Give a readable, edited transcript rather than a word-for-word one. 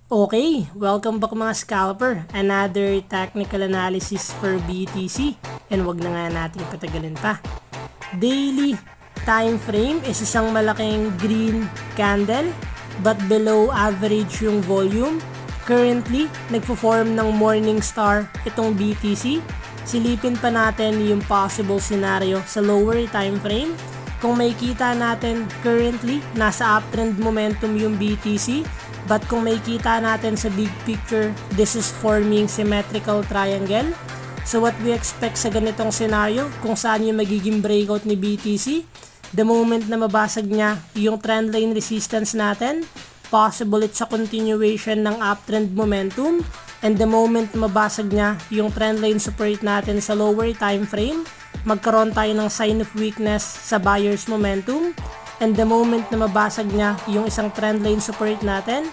Okay, welcome back mga scalper. Another technical analysis for BTC. And wag na nga natin patagalin pa. Daily time frame is isang malaking green candle but below average yung volume. Currently, nagpo-form ng morning star itong BTC. Silipin pa natin yung possible scenario sa lower time frame. Kung makikita natin currently, nasa uptrend momentum yung BTC. But kung makikita natin sa big picture, this is forming symmetrical triangle. So what we expect sa ganitong scenario, kung saan yung magiging breakout ni BTC, the moment na mabasag niya yung trendline resistance natin, possible it's a continuation ng uptrend momentum. And the moment na mabasag niya yung trendline support natin sa lower time frame, magkaroon tayo ng sign of weakness sa buyer's momentum. And the moment na mabasag niya yung isang trendline support natin,